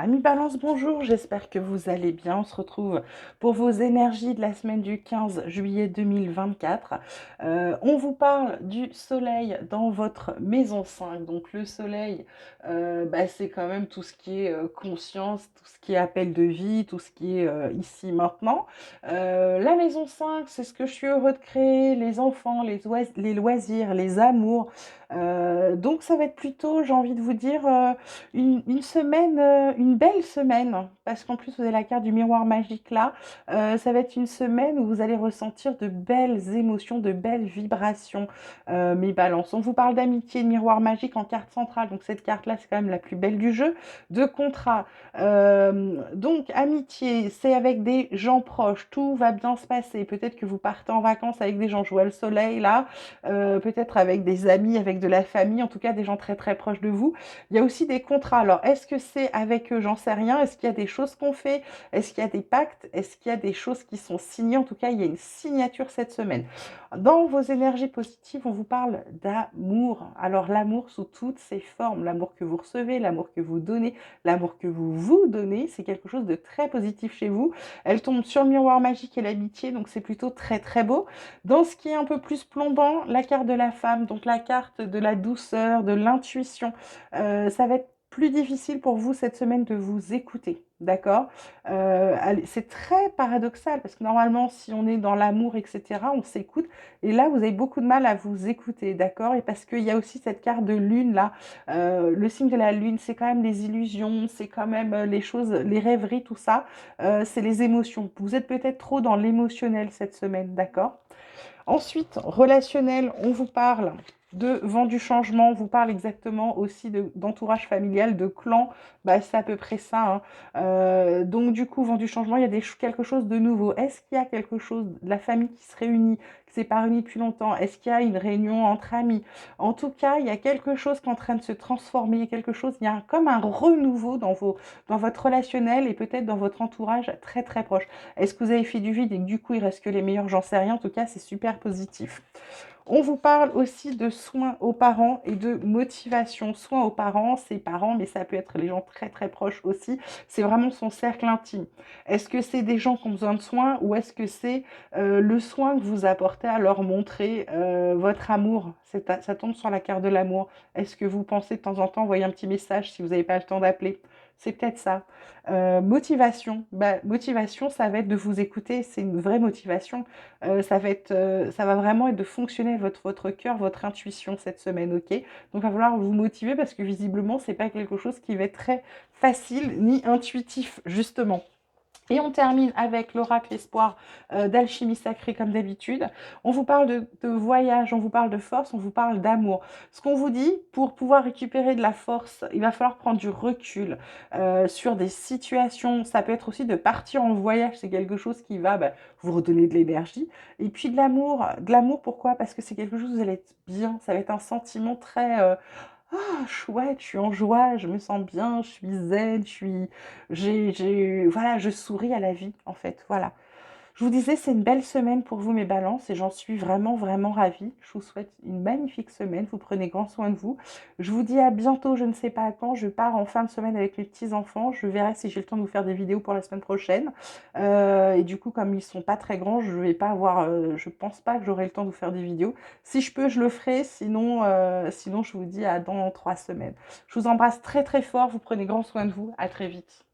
Amis Balance, bonjour, j'espère que vous allez bien. On se retrouve pour vos énergies de la semaine du 15 juillet 2024. On vous parle du soleil dans votre maison 5. Donc le soleil, c'est quand même tout ce qui est conscience, tout ce qui est appel de vie, tout ce qui est ici maintenant. La maison 5, c'est ce que je suis heureux de créer, les enfants, les loisirs, les amours. Donc ça va être plutôt, j'ai envie de vous dire, une semaine, une belle semaine, parce qu'en plus vous avez la carte du miroir magique là. Ça va être une semaine où vous allez ressentir de belles émotions, de belles vibrations, mes balances. On vous parle d'amitié, de miroir magique en carte centrale, donc cette carte là c'est quand même la plus belle du jeu, de contrat. Donc amitié, c'est avec des gens proches, tout va bien se passer. Peut-être que vous partez en vacances avec des gens, je vois le soleil là, peut-être avec des amis, avec de la famille, en tout cas des gens très très proches de vous. Il y a aussi des contrats. Alors, est-ce que c'est avec eux? J'en sais rien. Est-ce qu'il y a des choses qu'on fait? Est-ce qu'il y a des pactes? Est-ce qu'il y a des choses qui sont signées? En tout cas, il y a une signature cette semaine. Dans vos énergies positives, on vous parle d'amour. Alors, l'amour sous toutes ses formes. L'amour que vous recevez, l'amour que vous donnez, l'amour que vous vous donnez, c'est quelque chose de très positif chez vous. Elle tombe sur le miroir magique et l'amitié, donc c'est plutôt très très beau. Dans ce qui est un peu plus plombant, la carte de la femme, donc la carte de la douceur, de l'intuition. Ça va être plus difficile pour vous cette semaine de vous écouter, d'accord? C'est très paradoxal parce que normalement, si on est dans l'amour, etc., on s'écoute. Et là, vous avez beaucoup de mal à vous écouter, d'accord? Et parce qu'il y a aussi cette carte de lune là. Le signe de la lune, c'est quand même les illusions, c'est quand même les choses, les rêveries, tout ça. C'est les émotions. Vous êtes peut-être trop dans l'émotionnel cette semaine, d'accord? Ensuite, relationnel, on vous parle de vent du changement, on vous parle exactement aussi d'entourage familial, de clan, c'est à peu près ça, hein. Donc du coup, vent du changement, il y a quelque chose de nouveau. Est-ce qu'il y a quelque chose de la famille qui se réunit, qui s'est pas réunie depuis longtemps? Est-ce qu'il y a une réunion entre amis? En tout cas, il y a quelque chose qui est en train de se transformer, il y a quelque chose, il y a comme un renouveau dans votre relationnel et peut-être dans votre entourage très très proche. Est-ce que vous avez fait du vide et que du coup il reste que les meilleurs? J'en sais rien. En tout cas, c'est super positif. On vous parle aussi de soins aux parents et de motivation. Soins aux parents, c'est parents, mais ça peut être les gens très très proches aussi. C'est vraiment son cercle intime. Est-ce que c'est des gens qui ont besoin de soins ou est-ce que c'est le soin que vous apportez à leur montrer votre amour? Ça tombe sur la carte de l'amour. Est-ce que vous pensez de temps en temps envoyer un petit message si vous n'avez pas le temps d'appeler? C'est peut-être ça. Motivation. Motivation, ça va être de vous écouter. C'est une vraie motivation. Ça va vraiment être de fonctionner votre cœur, votre intuition cette semaine, ok? Donc, il va falloir vous motiver parce que visiblement, c'est pas quelque chose qui va être très facile ni intuitif, justement. Et on termine avec l'oracle espoir d'alchimie sacrée comme d'habitude. On vous parle de voyage, on vous parle de force, on vous parle d'amour. Ce qu'on vous dit, pour pouvoir récupérer de la force, il va falloir prendre du recul sur des situations. Ça peut être aussi de partir en voyage, c'est quelque chose qui va vous redonner de l'énergie. Et puis de l'amour pourquoi? Parce que c'est quelque chose où vous allez être bien, ça va être un sentiment très ah chouette, je suis en joie, je me sens bien, je suis zen, voilà, je souris à la vie, en fait, voilà. Je vous disais, c'est une belle semaine pour vous, mes balances, et j'en suis vraiment, vraiment ravie. Je vous souhaite une magnifique semaine. Vous prenez grand soin de vous. Je vous dis à bientôt, je ne sais pas à quand. Je pars en fin de semaine avec mes petits-enfants. Je verrai si j'ai le temps de vous faire des vidéos pour la semaine prochaine. Et du coup, comme ils sont pas très grands, je vais pas avoir, je pense pas que j'aurai le temps de vous faire des vidéos. Si je peux, je le ferai. Sinon, je vous dis à dans 3 semaines. Je vous embrasse très, très fort. Vous prenez grand soin de vous. À très vite.